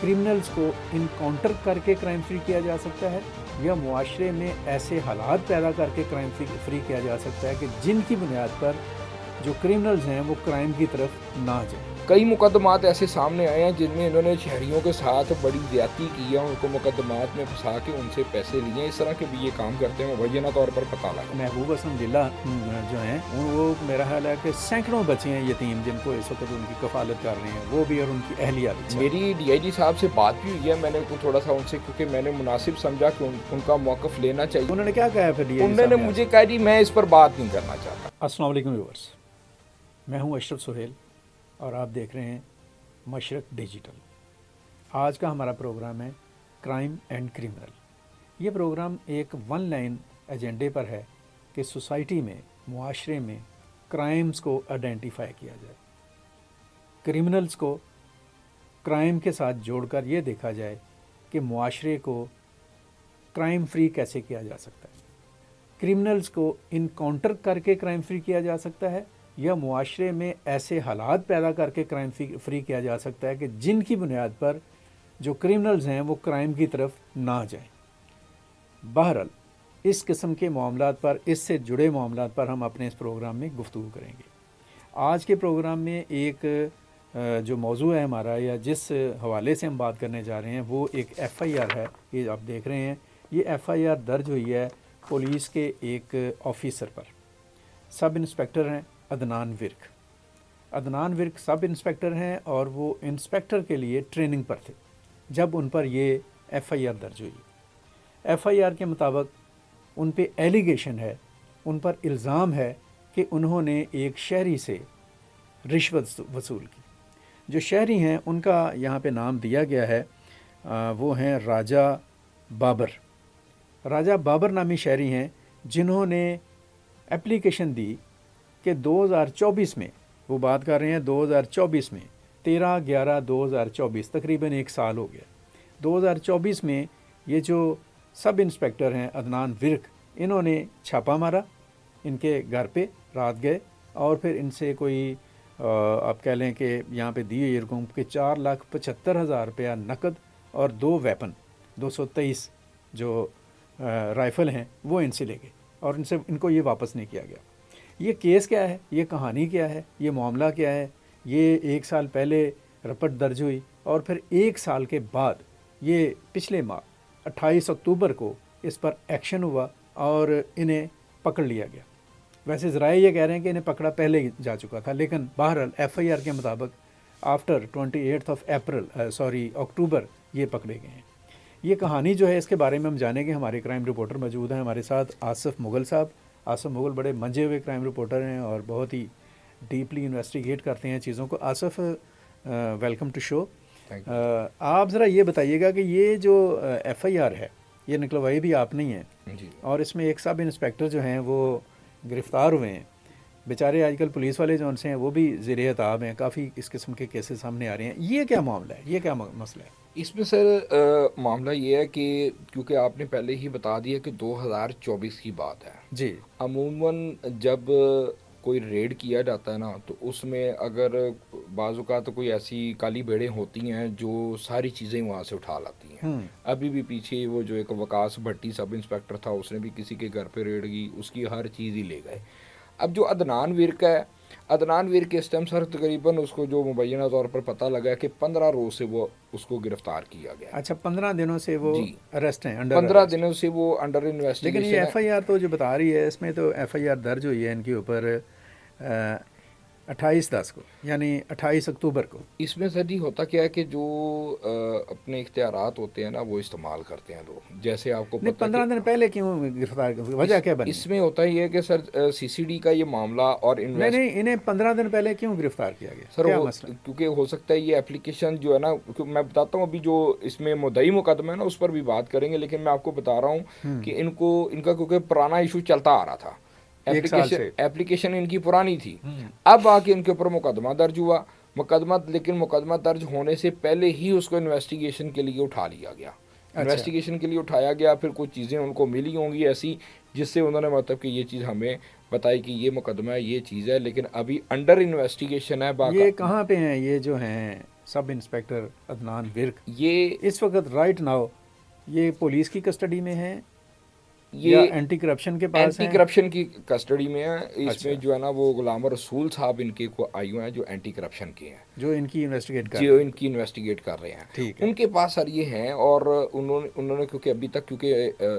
Criminals को encounter करके crime free किया जा सकता है या मुआशरे में ऐसे हालात पैदा करके क्राइम फ्री किया जा सकता है कि जिनकी बुनियाद पर जो क्रिमिनल्स हैं वो क्राइम की तरफ ना जाएं। कई मुकदमात ऐसे सामने आए हैं जिनमें इन्होंने शहरियों के साथ बड़ी ज्यादती की है, उनको मुकदमात में फंसा के उनसे पैसे लिए। इस तरह के भी ये काम करते हैं, मुबैना तौर पर पता लगा। महबूब हसन जिला जो हैं वो मेरा ख्याल है कि सैकड़ों बच्चे हैं यतीम जिनको इस वक्त उनकी कफालत कर रहे हैं, वो भी और उनकी अहलिया भी। मेरी DIG साहब से बात भी हुई है, मैंने थोड़ा सा उनसे, क्योंकि मैंने मुनासिब समझा कि उनका मौक़िफ़ लेना चाहिए। उन्होंने क्या कहा फिर? उन्होंने मुझे कहा जी मैं इस पर बात नहीं करना चाहता। अस्सलाम वालेकुम व्यूअर्स, मैं हूं अशरफ सुहेल और आप देख रहे हैं मशरक डिजिटल। आज का हमारा प्रोग्राम है क्राइम एंड क्रिमिनल। ये प्रोग्राम एक वन लाइन एजेंडे पर है कि सोसाइटी में, मुआशरे में क्राइम्स को आइडेंटिफाई किया जाए, क्रिमिनल्स को क्राइम के साथ जोड़कर ये देखा जाए कि मुआशरे को क्राइम फ्री कैसे किया जा सकता है, क्रिमिनल्स को इनकाउंटर करके क्राइम फ्री किया जा सकता है या मुआशरे में ऐसे हालात पैदा करके क्राइम फ्री किया जा सकता है कि जिनकी बुनियाद पर जो क्रिमिनल्स हैं वो क्राइम की तरफ ना जाएं। बहरहाल इस किस्म के मामलात पर, इससे जुड़े मामलात पर हम अपने इस प्रोग्राम में गुफ्तगू करेंगे। आज के प्रोग्राम में एक जो मौजू है हमारा, या जिस हवाले से हम बात करने जा रहे हैं, वो एक FIR है। ये आप देख रहे हैं, ये FIR दर्ज हुई है पुलिस के एक ऑफिसर पर। सब इंस्पेक्टर हैं अदनान विर्क। अदनान विर्क सब इंस्पेक्टर हैं और वो इंस्पेक्टर के लिए ट्रेनिंग पर थे जब उन पर ये FIR दर्ज हुई। FIR के मुताबिक उन पे एलिगेशन है, उन पर इल्ज़ाम है कि उन्होंने एक शहरी से रिश्वत वसूल की। जो शहरी हैं उनका यहाँ पे नाम दिया गया है, वो हैं राजा बाबर। राजा बाबर नामी शहरी हैं जिन्होंने एप्लीकेशन दी कि 2024 में, वो बात कर रहे हैं 2024 में, 13/11/2024, तकरीबन एक साल हो गया। 2024 में ये जो सब इंस्पेक्टर हैं अदनान विर्क, इन्होंने छापा मारा इनके घर पे, रात गए और फिर इनसे कोई आप कह लें कि यहाँ पे दिए ये रकम के 4,75,000 रुपया नकद और 2 वेपन 223 जो राइफ़ल हैं वो इनसे ले गए और इनको ये वापस नहीं किया गया। ये केस क्या है, ये कहानी क्या है, ये मामला क्या है? ये 1 साल पहले रिपोर्ट दर्ज हुई और फिर 1 साल के बाद ये पिछले माह 28 अक्टूबर को इस पर एक्शन हुआ और इन्हें पकड़ लिया गया। वैसे ज़राए ये कह रहे हैं कि इन्हें पकड़ा पहले ही जा चुका था, लेकिन बहरहाल FIR के मुताबिक आफ्टर 28 अक्टूबर ये पकड़े गए हैं। ये कहानी जो है इसके बारे में हम जानेंगे। हमारे क्राइम रिपोर्टर मौजूद हैं हमारे साथ, आसिफ मुगल साहब। आसिफ मुगल बड़े मंजे हुए क्राइम रिपोर्टर हैं और बहुत ही डीपली इन्वेस्टिगेट करते हैं चीज़ों को। Asif, welcome to show. आप ज़रा ये बताइएगा कि ये जो FIR है ये निकलवाई भी आपने ही है जी। और इसमें एक सब इंस्पेक्टर जो हैं वो गिरफ़्तार हुए हैं। बेचारे आजकल पुलिस वाले जो उनसे हैं वो भी ज़ेर-ए-ताब हैं, काफ़ी इस किस्म के केसेस सामने आ रहे हैं। ये क्या मामला है, ये क्या मसला है? इसमें सर मामला ये है कि क्योंकि आपने पहले ही बता दिया कि 2024 की बात है जी। अमूमन जब कोई रेड किया जाता है ना, तो उसमें अगर बाज़-औक़ात तो कोई ऐसी काली भेड़ें होती हैं जो सारी चीज़ें वहाँ से उठा लाती हैं। अभी भी पीछे वो जो एक वकास भट्टी सब इंस्पेक्टर था, उसने भी किसी के घर पे रेड की, उसकी हर चीज़ ही ले गए। अब जो अदनान विर्क है, अदनान विर्क इस टाइम सर तकरीबन उसको जो मुबैना तौर पर पता लगा कि 15 रोज़ से वो उसको गिरफ़्तार किया गया। अच्छा, 15 दिनों से वो अरेस्ट हैं, अंडर 15 दिनों से वो अंडर इन्वेस्टिगेशन। लेकिन ये FIR तो जो बता रही है, इसमें तो FIR दर्ज हुई है इनके ऊपर 28/10 को, यानी 28 अक्टूबर को। इसमें सर जी होता क्या है कि जो अपने इख्तियारात होते हैं ना वो इस्तेमाल करते हैं लोग। जैसे आपको नहीं, 15 दिन पहले क्यों गिरफ्तार, वजह क्या बनी? इसमें होता ही है कि सर CCD का ये मामला और नहीं, इन्हें 15 दिन पहले क्यों गिरफ्तार किया गया सर? क्या मसला? क्योंकि हो सकता है ये एप्लीकेशन जो है ना, मैं बताता हूँ, अभी जो इसमें मुद्दई मुकदमा है ना उस पर भी बात करेंगे, लेकिन मैं आपको बता रहा हूँ कि इनका क्योंकि पुराना इशू चलता आ रहा था, एप्लीकेशन इनकी पुरानी थी। अब आके इनके ऊपर मुकदमा दर्ज हुआ, लेकिन मुकदमा दर्ज होने से पहले ही उसको इन्वेस्टिगेशन के लिए उठा लिया गया। इन्वेस्टिगेशन के लिए उठाया गया, फिर कुछ चीज़ें उनको मिली होंगी ऐसी जिससे उन्होंने मतलब कि ये चीज़ हमें बताई कि ये मुकदमा है, ये चीज़ है, लेकिन अभी अंडर इन्वेस्टिगेशन है। ये कहाँ पे हैं ये जो हैं सब इंस्पेक्टर अदनान विर्क ये इस वक्त राइट नाउ ये पुलिस की कस्टडी में है ये या एंटी करप्शन के पास एंटी है? करप्शन की कस्टडी में है। इसमें अच्छा। जो है ना वो गुलाम रसूल साहब इनके को आए हुए हैं जो एंटी करप्शन के हैं, जो इनकी इन्वेस्टिगेट कर जो इनकी इन्वेस्टिगेट कर रहे हैं। ठीक है। उनके पास सर ये हैं और उन्होंने क्योंकि अभी तक क्योंकि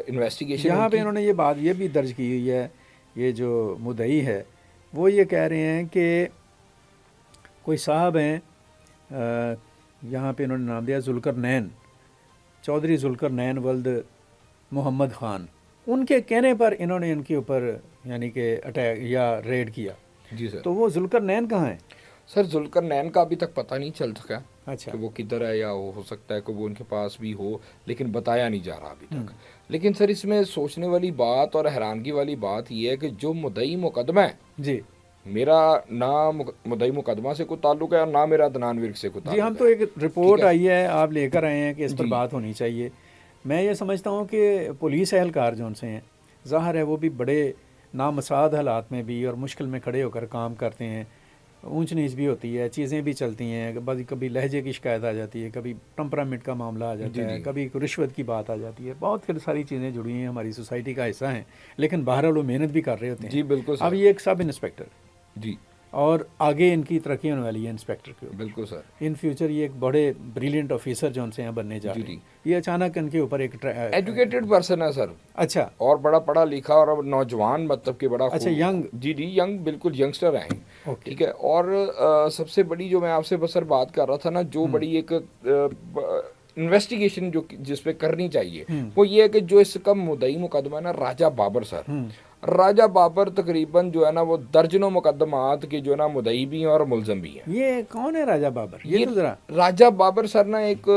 इन्वेस्टिगेशन यहाँ पे इन्होंने ये बात ये भी दर्ज की हुई है, ये जो मुद्दई है वो ये कह रहे हैं कि कोई साहब हैं, यहाँ पे इन्होंने नाम दिया जुल्करनैन, चौधरी जुल्करनैन वल्द मोहम्मद ख़ान, उनके कहने पर इन्होंने इनके ऊपर यानी कि अटैक या रेड किया। जी सर। तो वो जुल्करनैन कहाँ है? सर जुल्करनैन का अभी तक पता नहीं चल सका अच्छा। कि वो किधर है, या हो सकता है कि वो उनके पास भी हो, लेकिन बताया नहीं जा रहा अभी तक। लेकिन सर इसमें सोचने वाली बात और हैरानगी वाली बात ये है कि जो मुद्दई मुकदमा है, जी मेरा ना मुद्दई मुकदमा से कोई ताल्लुक है और ना मेरा अदनान विर्क से कोई जी, ताल्लुक हम है। तो एक रिपोर्ट ठीक है। आई है, आप लेकर आए हैं कि इस पर जी। बात होनी चाहिए। मैं ये समझता हूँ कि पुलिस एहलकार जो उनसे हैं, ज़ाहिर है वो भी बड़े नामसाद हालात में भी और मुश्किल में खड़े होकर काम करते हैं, ऊंच नीच भी होती है, चीज़ें भी चलती हैं, कभी लहजे की शिकायत आ जाती है, कभी टेम्परामेंट का मामला आ जाता है, कभी रिश्वत की बात आ जाती है, बहुत सारी चीज़ें जुड़ी हैं, हमारी सोसाइटी का हिस्सा हैं, लेकिन बहरहाल वो मेहनत भी कर रहे होते हैं। जी बिल्कुल अब सर। ये एक सब इंस्पेक्टर जी और आगे इनकी तरक्की होने वाली है इंस्पेक्टर के ऊपर। बिल्कुल सर। इन फ्यूचर ये एक बड़े ब्रिलियंट ऑफिसर जो उनसे यहाँ बनने जा रहे जी, हैं। ये अचानक इनके ऊपर एक एजुकेटेड पर्सन है सर, अच्छा और बड़ा पढ़ा लिखा और अब नौजवान, मतलब कि बड़ा अच्छा, यंग। जी जी यंग, बिल्कुल यंगस्टर हैं। ओके। ठीक है। और सबसे बड़ी जो मैं आपसे बस सर बात कर रहा था ना, जो बड़ी एक इन्वेस्टिगेशन जो जिस पे करनी चाहिए वो ये है कि जो इसका मुद्दई मुकदमा है ना राजा बाबर सर, राजा बाबर तकरीबन जो है ना वो दर्जनों मुकदमात के जो है ना मुद्दई भी हैं और मुलजम भी हैं। ये कौन है राजा बाबर? ये तो जरा राजा बाबर सर ना एक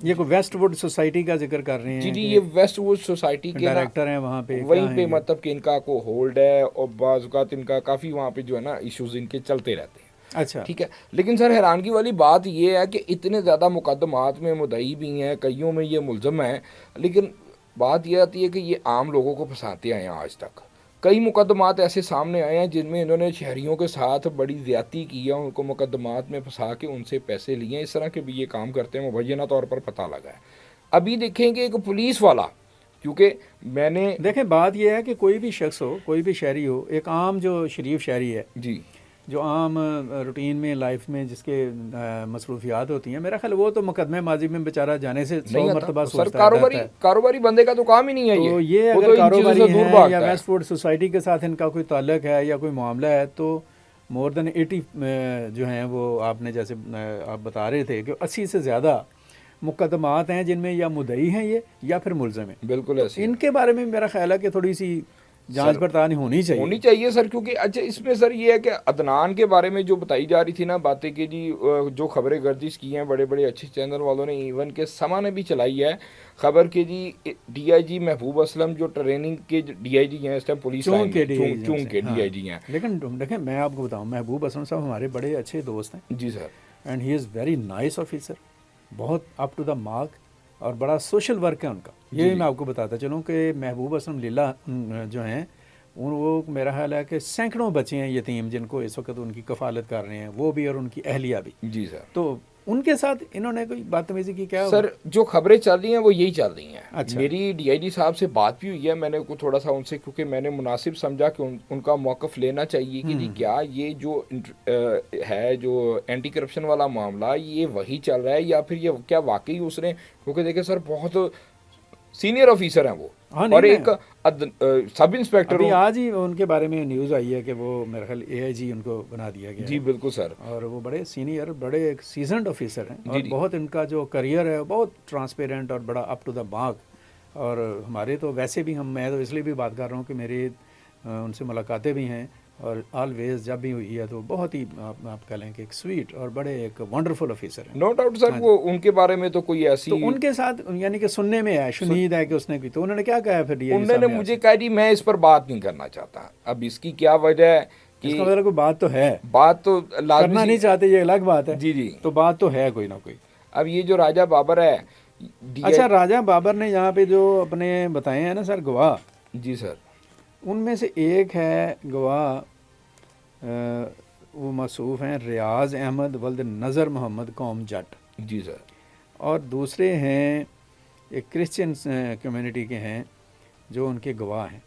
ये कोई वेस्टवुड सोसाइटी का जिक्र कर रहे हैं जी जी कि ये वेस्टवुड सोसाइटी के ना डायरेक्टर हैं वहाँ पे, वहीं क्या पे, हैं ये? मतलब कि इनका को होल्ड है और बाज़ औक़ात इनका काफ़ी वहाँ पे जो है ना इश्यूज इनके चलते रहते हैं। अच्छा। ठीक है। लेकिन सर हैरानगी वाली बात ये है कि इतने ज़्यादा मुकदमात में मुद्दई भी हैं, कईयों में ये मुलज़म हैं, लेकिन बात ये आती है कि ये आम लोगों को फंसाते आए हैं। आज तक कई मुकदमात ऐसे सामने आए हैं जिनमें इन्होंने शहरियों के साथ बड़ी ज़्यादती की है, उनको मुकदमात में फंसा के उनसे पैसे लिए हैं। इस तरह के भी ये काम करते हैं, मुबैना तौर पर पता लगा है। अभी देखेंगे एक पुलिस वाला, क्योंकि मैंने देखें बात यह है कि कोई भी शख्स हो, कोई भी शहरी हो, एक आम जो शरीफ शहरी है, जी जो आम रूटीन में लाइफ में जिसके मसरूफियात होती हैं, मेरा ख्याल वो तो मुकदमे माजी में बेचारा जाने से 100 नहीं मरतबा आता सर, सोचता है, डरता है। कारोबारी बंदे का तो काम ही नहीं है तो ये वो अगर तो इन चीज़ों कारोबारी से दूर है भागता या है। वेस्टवुड सोसाइटी के साथ इनका कोई ताल्लुक है या कोई मामला है, तो मोर देन 80 जो हैं वो आपने जैसे आप बता रहे थे कि 80 से ज़्यादा मुकदमात हैं जिनमें या मुद्दई हैं ये या फिर मुलज़म हैं। बिल्कुल ऐसे इनके बारे में मेरा ख्याल है कि थोड़ी सी जांच पड़ताल होनी चाहिए सर, क्योंकि अच्छा इसमें सर ये है कि अदनान के बारे में जो बताई जा रही थी ना बातें कि जी जो खबरें गर्दिश की हैं बड़े बड़े अच्छे चैनल वालों ने, इवन के समा ने भी चलाई है खबर कि जी डीआईजी महबूब असलम जो ट्रेनिंग के डीआईजी हैं इस टाइम पुलिस चूंक के डीआईजी हैं। लेकिन देखें मैं आपको बताऊं, महबूब असलम साहब हमारे बड़े अच्छे दोस्त हैं जी sir, and he is very nice officer, बहुत अप टू द मार्क और बड़ा सोशल वर्क है उनका। ये मैं आपको बताता चलूँ कि महबूब असलम लीला जो हैं वो मेरा ख्याल है कि सैकड़ों बच्चे हैं यतीम जिनको इस वक्त उनकी कफालत कर रहे हैं, वो भी और उनकी अहलिया भी। जी सर। तो उनके साथ इन्होंने कोई बदतमीजी की क्या? सर जो खबरें चल रही हैं वो यही चल रही हैं। अच्छा। मेरी डीआईजी साहब से बात भी हुई है, मैंने को थोड़ा सा उनसे, क्योंकि मैंने मुनासिब समझा कि उनका मौक़िफ़ लेना चाहिए कि जी क्या ये जो है जो एंटी करप्शन वाला मामला ये वही चल रहा है या फिर ये क्या वाकई उसने, क्योंकि देखिए सर बहुत सीनियर ऑफिसर हैं वो। हाँ, और एक सब इंस्पेक्टर अभी आज ही उनके बारे में न्यूज़ आई है कि वो मेरे ख्याल एआईजी उनको बना दिया गया। जी बिल्कुल सर। और वो बड़े सीनियर, बड़े एक सीजनड ऑफिसर हैं और बहुत इनका जो करियर है बहुत ट्रांसपेरेंट और बड़ा अप टू द मार्क। और हमारे तो वैसे भी मैं तो इसलिए भी बात कर रहा हूँ कि मेरी उनसे मुलाकातें भी हैं और ऑलवेज जब भी हुई है तो बहुत ही आप कह लें कि एक स्वीट और बड़े एक वंडरफुल ऑफिसर हैं। No doubt sir. वो उनके बारे में तो कोई ऐसी, तो उनके साथ यानी कि सुनने में है, शुनीद है कि उसने की, तो उन्होंने क्या कहा फिर? उन्होंने मुझे कहा जी मैं इस पर बात नहीं करना चाहता। अब इसकी क्या वजह है कि इसका मतलब कोई बात तो है, बात तो करना नहीं चाहते ये अलग बात है। जी जी, तो बात तो है कोई ना कोई। अब ये जो राजा बाबर है, अच्छा राजा बाबर ने यहाँ पे जो अपने बताए हैं ना सर गवाह, जी सर, उनमें से एक है गवाह وہ موصوف ہیں ریاض احمد ولد نظر محمد قوم جٹ، جی سر، اور دوسرے ہیں ایک کرسچن کمیونٹی کے ہیں جو ان کے گواہ ہیں.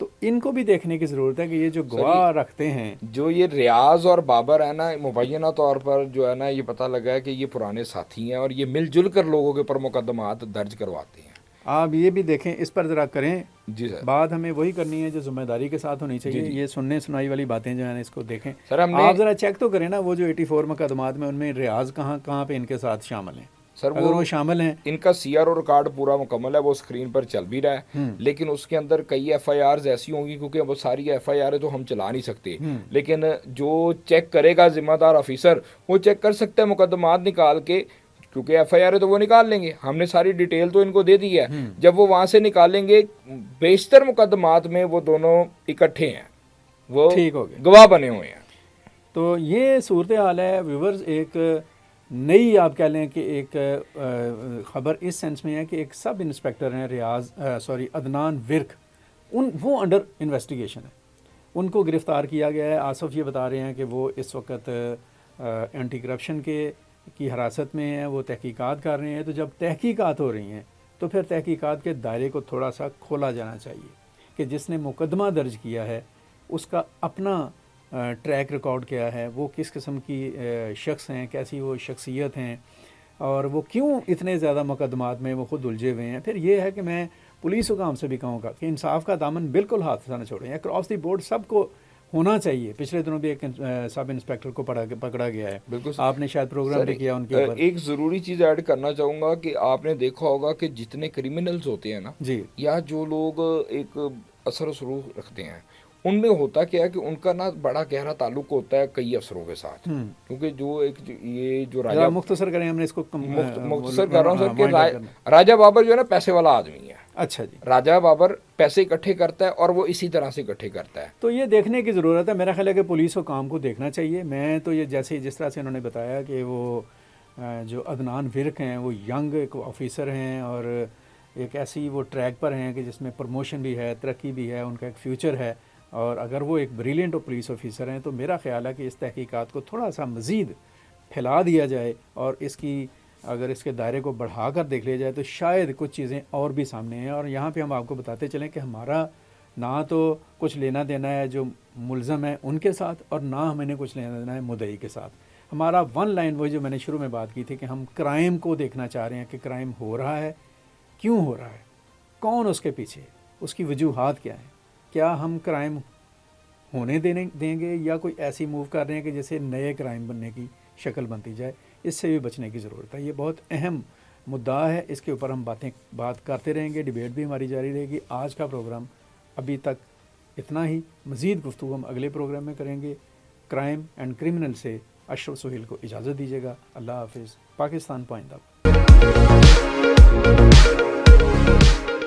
تو ان کو بھی دیکھنے کی ضرورت ہے کہ یہ جو گواہ رکھتے ہیں، جو یہ ریاض اور بابر ہے نا، مبینہ طور پر جو ہے نا یہ پتہ لگا ہے کہ یہ پرانے ساتھی ہیں اور یہ مل جل کر لوگوں کے اوپر مقدمات درج کرواتے ہیں. آپ یہ بھی دیکھیں، اس پر ذرا کریں. جی سر، بات ہمیں وہی کرنی ہے جو ذمہ داری کے ساتھ ہونی چاہیے. جی. یہ سننے سنائی والی باتیں جو ہیں اس کو دیکھیں. سر ہم نے آپ ذرا چیک تو کریں نا، وہ جو 84 مقدمات میں ان میں ریاض کہاں پہ ان کے ساتھ شامل ہیں. سر اگر وہ شامل ہیں، ان کا سی آر او ریکارڈ پورا مکمل ہے، وہ اسکرین پر چل بھی رہا ہے، لیکن اس کے اندر کئی ایف آئی آرز ایسی ہوں گی، کیونکہ وہ ساری ایف آئی آر تو ہم چلا نہیں سکتے، لیکن جو چیک کرے گا ذمہ دار آفیسر وہ چیک کر سکتا ہے مقدمات نکال کے، کیونکہ ایف آئی آر تو وہ نکال لیں گے. ہم نے ساری ڈیٹیل تو ان کو دے دی ہے. جب وہ وہاں سے نکالیں گے، بیشتر مقدمات میں وہ دونوں اکٹھے ہیں، وہ ٹھیک ہو گئے، گواہ بنے ہوئے ہیں. تو یہ صورتحال ہے ویورز. ایک نئی آپ کہہ لیں کہ ایک خبر اس سینس میں ہے کہ ایک سب انسپیکٹر ہیں عدنان ورک، وہ انڈر انویسٹیگیشن ہے. ان کو گرفتار کیا گیا ہے. آصف یہ بتا رہے ہیں کہ وہ اس وقت اینٹی کرپشن کی حراست میں ہیں، وہ تحقیقات کر رہے ہیں. تو جب تحقیقات ہو رہی ہیں تو پھر تحقیقات کے دائرے کو تھوڑا سا کھولا جانا چاہیے کہ جس نے مقدمہ درج کیا ہے اس کا اپنا ٹریک ریکارڈ کیا ہے، وہ کس قسم کی شخص ہیں، کیسی وہ شخصیت ہیں، اور وہ کیوں اتنے زیادہ مقدمات میں وہ خود الجھے ہوئے ہیں. پھر یہ ہے کہ میں پولیس حکام سے بھی کہوں گا کہ انصاف کا دامن بالکل ہاتھ سے نہ چھوڑیں. اکراس دی بورڈ سب کو ہونا چاہیے. پچھلے دنوں بھی ایک سب انسپیکٹر کو پکڑا گیا ہے. بالکل، آپ نے شاید پروگرام بھی کیا ان کے اوپر. ایک ضروری چیز ایڈ کرنا چاہوں گا کہ آپ نے دیکھا ہوگا کہ جتنے کریمنلز ہوتے ہیں نا، جی، یا جو لوگ ایک اثر و سلوک رکھتے ہیں، ان میں ہوتا کیا ہے کہ ان کا نا بڑا گہرا تعلق ہوتا ہے کئی افسروں کے ساتھ. کیونکہ یہ جو راجہ، مختصر کریں، ہم نے اس کو مختصر کر رہا ہوں سر، کہ راجہ بابر جو ہے نا پیسے والا آدمی ہے. اچھا جی، راجہ بابر پیسے اکٹھے کرتا ہے اور وہ اسی طرح سے اکٹھے کرتا ہے. تو یہ دیکھنے کی ضرورت ہے. میرا خیال ہے کہ پولیس و کام کو دیکھنا چاہیے. میں تو یہ جس طرح سے انہوں نے بتایا کہ وہ جو عدنان ورک ہیں وہ ینگ ایک آفیسر ہیں اور ایک ایسی وہ ٹریک پر ہیں کہ جس میں پروموشن بھی ہے، ترقی بھی ہے، ان کا ایک فیوچر ہے. اور اگر وہ ایک بریلینٹ پولیس آفیسر ہیں تو میرا خیال ہے کہ اس تحقیقات کو تھوڑا سا مزید پھیلا دیا جائے اور اگر اس کے دائرے کو بڑھا کر دیکھ لیا جائے تو شاید کچھ چیزیں اور بھی سامنے ہیں. اور یہاں پہ ہم آپ کو بتاتے چلیں کہ ہمارا نہ تو کچھ لینا دینا ہے جو ملزم ہے ان کے ساتھ، اور نہ ہمیں نے کچھ لینا دینا ہے مدعی کے ساتھ. ہمارا ون لائن وہ جو میں نے شروع میں بات کی تھی کہ ہم کرائم کو دیکھنا چاہ رہے ہیں کہ کرائم ہو رہا ہے، کیوں ہو رہا ہے، کون اس کے پیچھے، اس کی وجوہات کیا ہیں. کیا ہم کرائم ہونے دیں گے یا کوئی ایسی موو کر رہے ہیں کہ جیسے نئے کرائم بننے کی شکل بنتی جائے. اس سے بھی بچنے کی ضرورت ہے. یہ بہت اہم مدعا ہے، اس کے اوپر ہم بات کرتے رہیں گے، ڈیبیٹ بھی ہماری جاری رہے گی. آج کا پروگرام ابھی تک اتنا ہی. مزید گفتگو ہم اگلے پروگرام میں کریں گے. کرائم اینڈ کرمنل سے اشرف سہیل کو اجازت دیجیے گا. اللہ حافظ. پاکستان پائندہ.